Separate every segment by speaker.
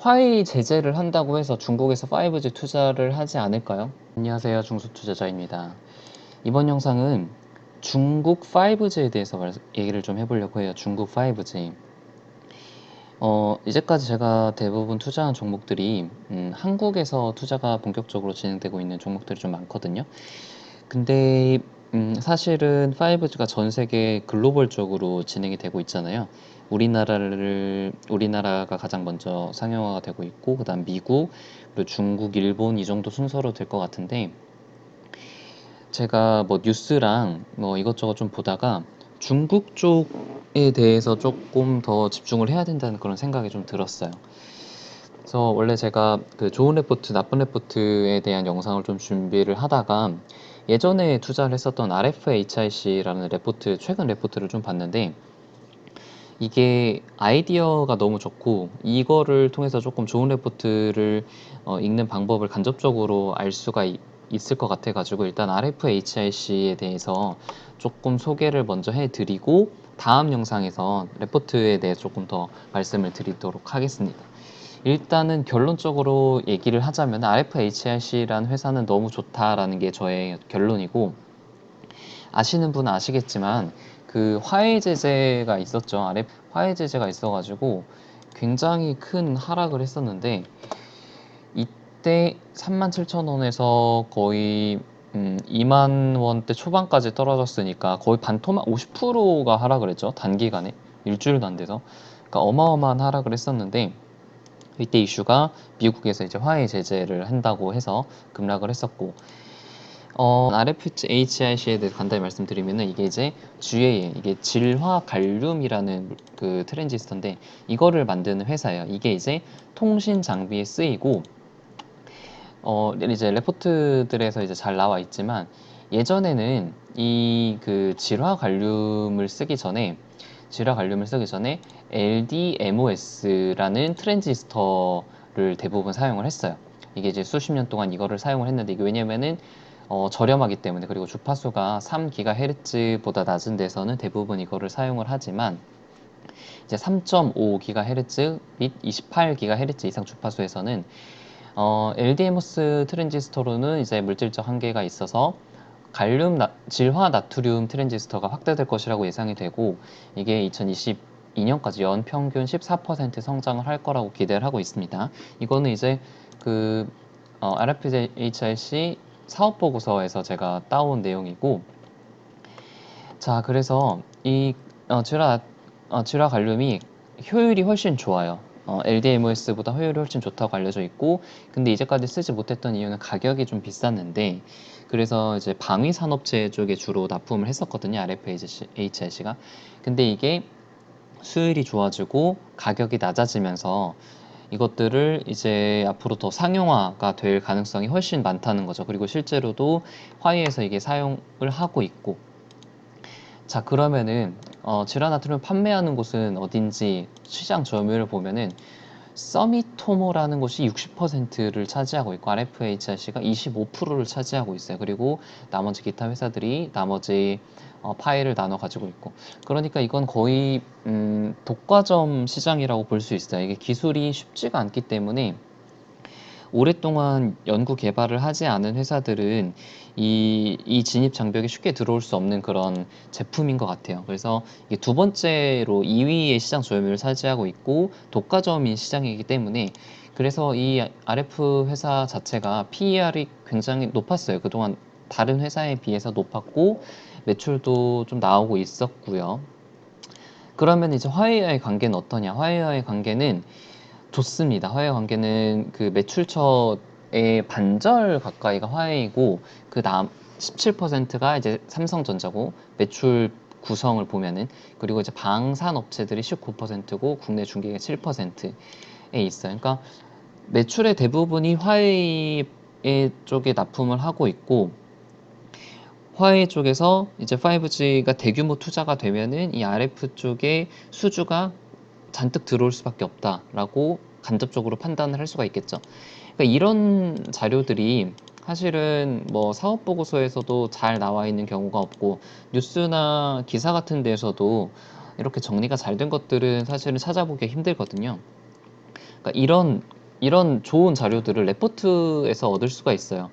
Speaker 1: 화웨이 제재를 한다고 해서 중국에서 5G 투자를 하지 않을까요? 안녕하세요, 중수투자자입니다. 이번 영상은 중국 5G에 대해서 얘기를 좀 해보려고 해요. 중국 5G. 이제까지 제가 대부분 투자한 종목들이 한국에서 투자가 본격적으로 진행되고 있는 종목들이 좀 많거든요. 근데 사실은 5G가 전 세계 글로벌적으로 진행이 되고 있잖아요. 우리나라가 가장 먼저 상용화가 되고 있고, 그다음 미국, 그리고 중국, 일본 이 정도 순서로 될 것 같은데, 제가 뭐 뉴스랑 뭐 이것저것 좀 보다가 중국 쪽에 대해서 조금 더 집중을 해야 된다는 그런 생각이 좀 들었어요. 그래서 원래 제가 그 좋은 레포트, 나쁜 레포트에 대한 영상을 좀 준비를 하다가 예전에 투자를 했었던 RFHIC라는 레포트, 최근 레포트를 좀 봤는데, 이게 아이디어가 너무 좋고 이거를 통해서 조금 좋은 레포트를 읽는 방법을 간접적으로 알 수가 있을 것 같아 가지고, 일단 RFHIC에 대해서 조금 소개를 먼저 해드리고 다음 영상에서 레포트에 대해 조금 더 말씀을 드리도록 하겠습니다. 일단은 결론적으로 얘기를 하자면 RFHIC라는 회사는 너무 좋다라는 게 저의 결론이고, 아시는 분은 아시겠지만 그 화해 제재가 있었죠. 화해 제재가 있어가지고 굉장히 큰 하락을 했었는데, 이때 37,000원에서 거의 2만 원대 초반까지 떨어졌으니까 거의 반토막 50%가 하락을 했죠. 단기간에 일주일도 안 돼서. 그러니까 어마어마한 하락을 했었는데, 이때 이슈가 미국에서 이제 화해 제재를 한다고 해서 급락을 했었고, RFHIC에 대해서 간단히 말씀드리면은 이게 이제 GAA, 이게 질화갈륨이라는 그 트랜지스터인데, 이거를 만드는 회사예요. 이게 이제 통신 장비에 쓰이고, 이제 레포트들에서 이제 잘 나와 있지만, 예전에는 이 그 질화갈륨을 쓰기 전에 LDMOS라는 트랜지스터를 대부분 사용을 했어요. 이게 이제 수십 년 동안 이거를 사용을 했는데, 이게 왜냐면은 저렴하기 때문에, 그리고 주파수가 3GHz보다 낮은 데서는 대부분 이거를 사용을 하지만, 이제 3.5GHz 및 28GHz 이상 주파수에서는 LDMOS 트랜지스터로는 이제 물질적 한계가 있어서 질화 나트륨 트랜지스터가 확대될 것이라고 예상이 되고, 이게 2022년까지 연평균 14% 성장을 할 거라고 기대를 하고 있습니다. 이거는 이제 그 RFHIC 사업보고서에서 제가 따온 내용이고, 자, 그래서 이 질화 갈륨이 효율이 훨씬 좋아요. LDMOS보다 효율이 훨씬 좋다고 알려져 있고, 근데 이제까지 쓰지 못했던 이유는 가격이 좀 비쌌는데, 그래서 이제 방위 산업체 쪽에 주로 납품을 했었거든요, RFHIC가. 근데 이게 수율이 좋아지고 가격이 낮아지면서 이것들을 이제 앞으로 더 상용화가 될 가능성이 훨씬 많다는 거죠. 그리고 실제로도 화웨이에서 이게 사용을 하고 있고. 자, 그러면은 질화나트륨 판매하는 곳은 어딘지 시장 점유율을 보면은 서미토모라는 곳이 60%를 차지하고 있고, RFHIC가 25%를 차지하고 있어요. 그리고 나머지 기타 회사들이 나머지 파일을 나눠 가지고 있고, 그러니까 이건 거의 독과점 시장이라고 볼 수 있어요. 이게 기술이 쉽지가 않기 때문에 오랫동안 연구 개발을 하지 않은 회사들은 이 진입 장벽이 쉽게 들어올 수 없는 그런 제품인 것 같아요. 그래서 이게 두 번째로 2위의 시장 점유율을 차지하고 있고 독과점인 시장이기 때문에, 그래서 이 RF 회사 자체가 PER이 굉장히 높았어요. 그동안 다른 회사에 비해서 높았고 매출도 좀 나오고 있었고요. 그러면 이제 화웨이와의 관계는 어떠냐? 화웨이와의 관계는 좋습니다. 화웨이 관계는 그 매출처의 반절 가까이가 화웨이고, 그 다음 17%가 이제 삼성전자고, 매출 구성을 보면은. 그리고 이제 방산 업체들이 19%고 국내 중개가 7%에 있어요. 그러니까 매출의 대부분이 화웨이 쪽에 납품을 하고 있고, 화웨이 쪽에서 이제 5G가 대규모 투자가 되면은 이 RF 쪽에 수주가 잔뜩 들어올 수밖에 없다라고 간접적으로 판단을 할 수가 있겠죠. 그러니까 이런 자료들이 사실은 뭐 사업 보고서에서도 잘 나와 있는 경우가 없고, 뉴스나 기사 같은 데서도 이렇게 정리가 잘 된 것들은 사실은 찾아보기 힘들거든요. 그러니까 이런 이런 좋은 자료들을 레포트에서 얻을 수가 있어요.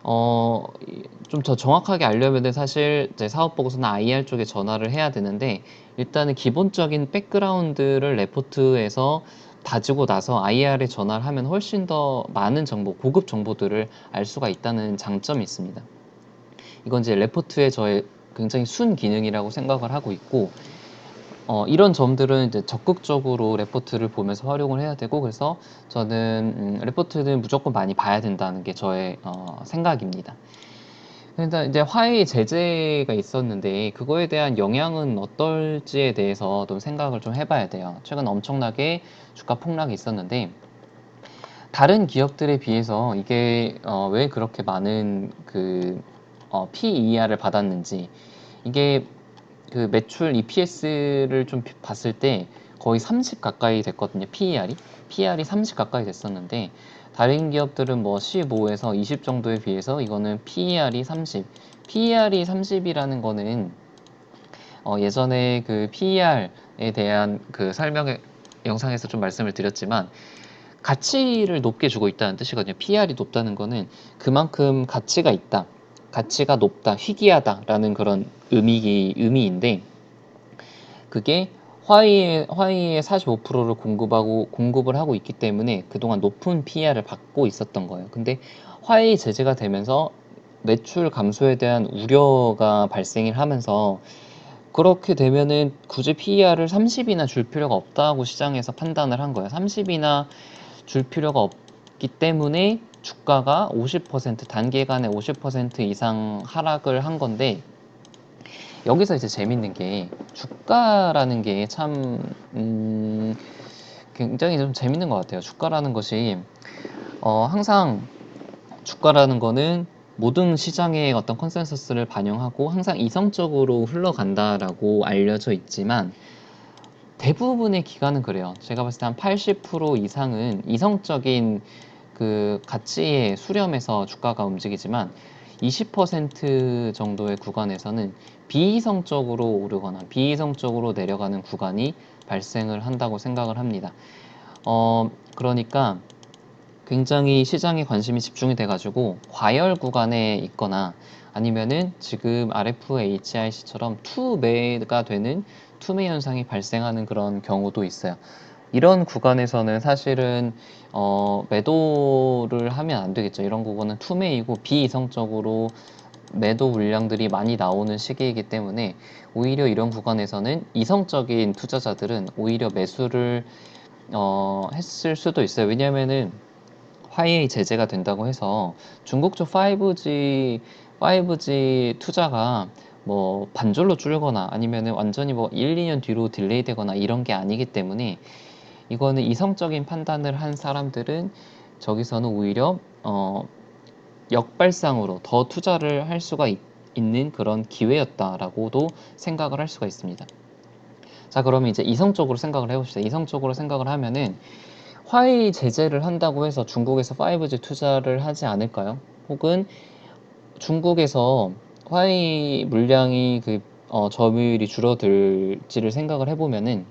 Speaker 1: 좀 더 정확하게 알려면 사실 이제 사업보고서나 IR 쪽에 전화를 해야 되는데, 일단은 기본적인 백그라운드를 레포트에서 다지고 나서 IR에 전화를 하면 훨씬 더 많은 정보, 고급 정보들을 알 수가 있다는 장점이 있습니다. 이건 이제 레포트의 저의 굉장히 순 기능이라고 생각을 하고 있고, 이런 점들은 이제 적극적으로 레포트를 보면서 활용을 해야 되고, 그래서 저는 레포트는 무조건 많이 봐야 된다는 게 저의 생각입니다. 일단 이제 화웨이 제재가 있었는데 그거에 대한 영향은 어떨지에 대해서 좀 생각을 좀 해봐야 돼요. 최근 엄청나게 주가 폭락이 있었는데, 다른 기업들에 비해서 이게 왜 그렇게 많은 PER을 받았는지, 이게 그 매출 EPS를 좀 봤을 때 거의 30 가까이 됐거든요. PER이 30 가까이 됐었는데, 다른 기업들은 뭐 15에서 20 정도에 비해서 이거는 PER이 30. PER이 30이라는 거는 예전에 그 PER에 대한 그 설명 영상에서 좀 말씀을 드렸지만, 가치를 높게 주고 있다는 뜻이거든요. PER이 높다는 거는 그만큼 가치가 있다, 가치가 높다, 희귀하다라는 그런 의미인데, 그게 화웨이의 45%를 공급을 하고 있기 때문에 그동안 높은 PER을 받고 있었던 거예요. 근데 화웨이 제재가 되면서 매출 감소에 대한 우려가 발생을 하면서, 그렇게 되면은 굳이 PER을 30이나 줄 필요가 없다고 시장에서 판단을 한 거예요. 30이나 줄 필요가 없기 때문에 주가가 50% 단기간에 50% 이상 하락을 한 건데, 여기서 이제 재밌는 게, 주가라는 게 참 굉장히 좀 재밌는 것 같아요. 주가라는 것이 항상 주가라는 거는 모든 시장의 어떤 컨센서스를 반영하고 항상 이성적으로 흘러간다라고 알려져 있지만, 대부분의 기관은 그래요. 제가 봤을 때 한 80% 이상은 이성적인 그 가치의 수렴에서 주가가 움직이지만, 20% 정도의 구간에서는 비이성적으로 오르거나 비이성적으로 내려가는 구간이 발생을 한다고 생각을 합니다. 그러니까 굉장히 시장에 관심이 집중이 돼가지고 과열 구간에 있거나, 아니면은 지금 RFHIC처럼 투매가 되는 투매 현상이 발생하는 그런 경우도 있어요. 이런 구간에서는 사실은 매도를 하면 안 되겠죠. 이런 구간은 투매이고 비이성적으로 매도 물량들이 많이 나오는 시기이기 때문에, 오히려 이런 구간에서는 이성적인 투자자들은 오히려 매수를 했을 수도 있어요. 왜냐하면은 화웨이 제재가 된다고 해서 중국 쪽 5G 투자가 뭐 반절로 줄거나 아니면은 완전히 뭐 1, 2년 뒤로 딜레이 되거나 이런 게 아니기 때문에, 이거는 이성적인 판단을 한 사람들은 저기서는 오히려 역발상으로 더 투자를 할 수가 있는 그런 기회였다라고도 생각을 할 수가 있습니다. 자, 그러면 이제 이성적으로 생각을 해봅시다. 이성적으로 생각을 하면은 화웨이 제재를 한다고 해서 중국에서 5G 투자를 하지 않을까요? 혹은 중국에서 화웨이 물량이 점유율이 줄어들지를 생각을 해보면은,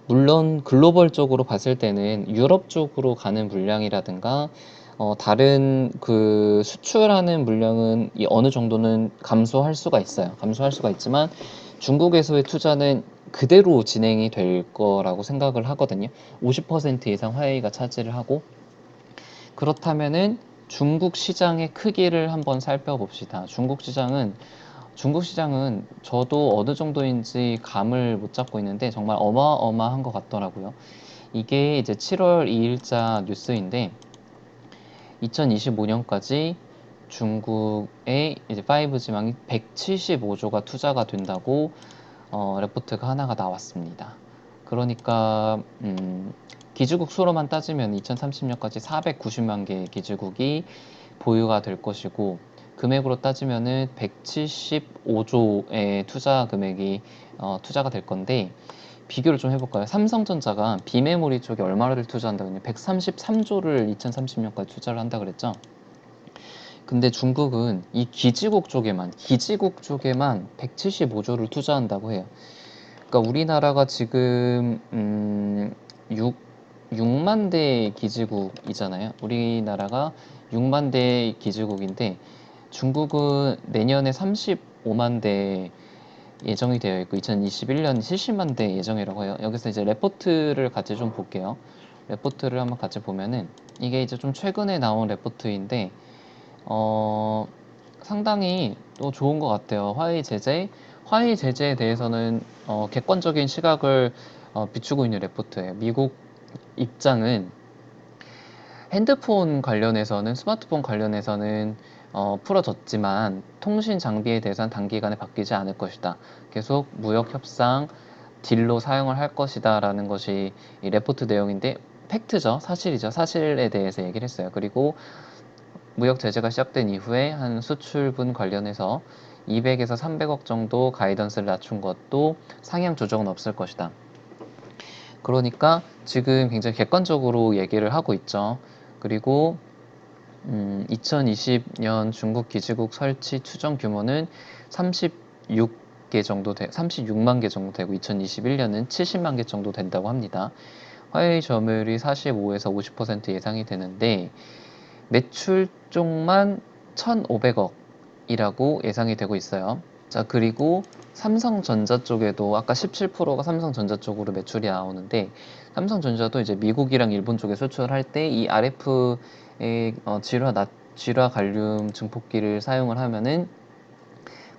Speaker 1: 물론 글로벌적으로 봤을 때는 유럽 쪽으로 가는 물량이라든가 다른 그 수출하는 물량은 어느 정도는 감소할 수가 있어요. 감소할 수가 있지만 중국에서의 투자는 그대로 진행이 될 거라고 생각을 하거든요. 50% 이상 화웨이가 차지를 하고, 그렇다면은 중국 시장의 크기를 한번 살펴봅시다. 중국 시장은 저도 어느 정도인지 감을 못 잡고 있는데 정말 어마어마한 것 같더라고요. 이게 이제 7월 2일자 뉴스인데, 2025년까지 중국의 이제 5G망이 175조가 투자가 된다고 레포트가 하나가 나왔습니다. 그러니까 기지국 수로만 따지면 2030년까지 490만 개의 기지국이 보유가 될 것이고, 금액으로 따지면은 175조의 투자 금액이 투자가 될 건데, 비교를 좀 해볼까요? 삼성전자가 비메모리 쪽에 얼마를 투자한다고 했냐? 133조를 2030년까지 투자를 한다 그랬죠? 근데 중국은 이 기지국 쪽에만 175조를 투자한다고 해요. 그러니까 우리나라가 지금 6만 대 기지국이잖아요. 우리나라가 6만 대 기지국인데 중국은 내년에 35만 대 예정이 되어 있고 2021년 70만 대 예정이라고 해요. 여기서 이제 레포트를 같이 좀 볼게요. 레포트를 한번 같이 보면은 이게 이제 좀 최근에 나온 레포트인데 상당히 또 좋은 것 같아요. 화웨이 제재에 대해서는 객관적인 시각을 비추고 있는 레포트예요. 미국 입장은 핸드폰 관련해서는 스마트폰 관련해서는 풀어졌지만 통신 장비에 대해서는 단기간에 바뀌지 않을 것이다. 계속 무역 협상 딜로 사용을 할 것이다 라는 것이 이 레포트 내용인데 팩트죠. 사실이죠. 사실에 대해서 얘기를 했어요. 그리고 무역 제재가 시작된 이후에 한 수출분 관련해서 200에서 300억 정도 가이던스를 낮춘 것도 상향 조정은 없을 것이다. 그러니까 지금 굉장히 객관적으로 얘기를 하고 있죠. 그리고 2020년 중국 기지국 설치 추정 규모는 36만 개 정도 되고 2021년은 70만 개 정도 된다고 합니다. 화웨이 점유율이 45에서 50% 예상이 되는데 매출 쪽만 1,500억이라고 예상이 되고 있어요. 자, 그리고 삼성전자 쪽에도 아까 17%가 삼성전자 쪽으로 매출이 나오는데 삼성전자도 이제 미국이랑 일본 쪽에 수출할 때 이 RF의 질화 갈륨 증폭기를 사용을 하면은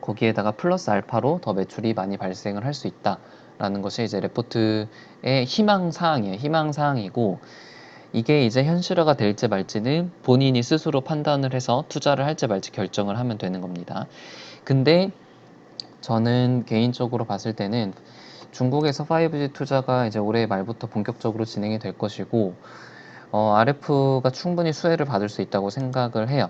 Speaker 1: 거기에다가 플러스 알파로 더 매출이 많이 발생을 할 수 있다라는 것이 이제 레포트의 희망사항이에요. 희망사항이고 이게 이제 현실화가 될지 말지는 본인이 스스로 판단을 해서 투자를 할지 말지 결정을 하면 되는 겁니다. 근데 저는 개인적으로 봤을 때는 중국에서 5G 투자가 이제 올해 말부터 본격적으로 진행이 될 것이고 RF가 충분히 수혜를 받을 수 있다고 생각을 해요.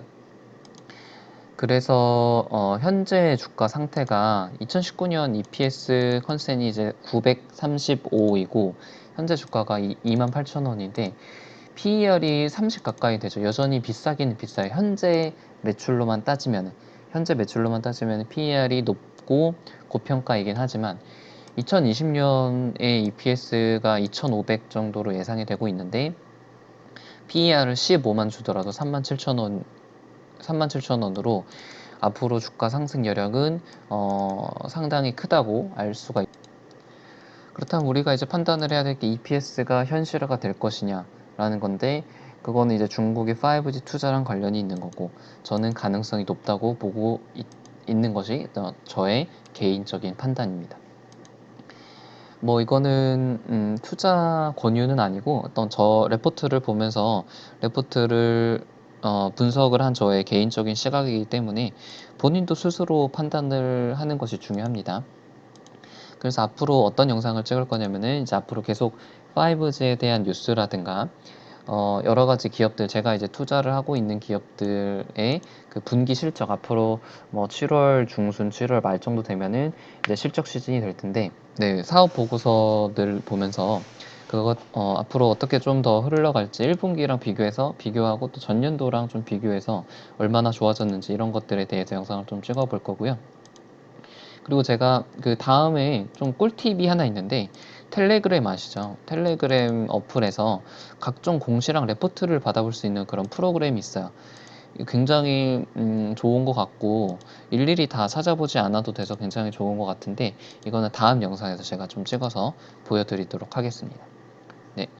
Speaker 1: 그래서 현재 주가 상태가 2019년 EPS 컨센이 이제 935이고 현재 주가가 28,000원인데 PER이 30 가까이 되죠. 여전히 비싸기는 비싸요. 현재 매출로만 따지면 PER이 높고 고평가이긴 하지만 2020년에 EPS가 2,500 정도로 예상이 되고 있는데 PER을 15만 주더라도 37,000원으로 앞으로 주가 상승 여력은 상당히 크다고 알 수가 있습니다. 그렇다면 우리가 이제 판단을 해야 될 게 EPS가 현실화가 될 것이냐 라는 건데 그거는 이제 중국의 5G 투자랑 관련이 있는 거고 저는 가능성이 높다고 보고 있는 것이 저의 개인적인 판단입니다. 뭐 이거는 투자 권유는 아니고 어떤 저 레포트를 보면서 레포트를 분석을 한 저의 개인적인 시각이기 때문에 본인도 스스로 판단을 하는 것이 중요합니다. 그래서 앞으로 어떤 영상을 찍을 거냐면은 이제 앞으로 계속 5G에 대한 뉴스라든가 여러 가지 기업들 제가 이제 투자를 하고 있는 기업들의 그 분기 실적 앞으로 뭐 7월 중순, 7월 말 정도 되면은 이제 실적 시즌이 될 텐데 네, 사업 보고서들 보면서 그것 앞으로 어떻게 좀 더 흘러갈지 1분기랑 비교하고 또 전년도랑 좀 비교해서 얼마나 좋아졌는지 이런 것들에 대해서 영상을 좀 찍어 볼 거고요. 그리고 제가 그 다음에 좀 꿀팁이 하나 있는데 텔레그램 아시죠? 텔레그램 어플에서 각종 공시랑 레포트를 받아볼 수 있는 그런 프로그램이 있어요. 굉장히 좋은 것 같고 일일이 다 찾아보지 않아도 돼서 굉장히 좋은 것 같은데 이거는 다음 영상에서 제가 좀 찍어서 보여드리도록 하겠습니다. 네.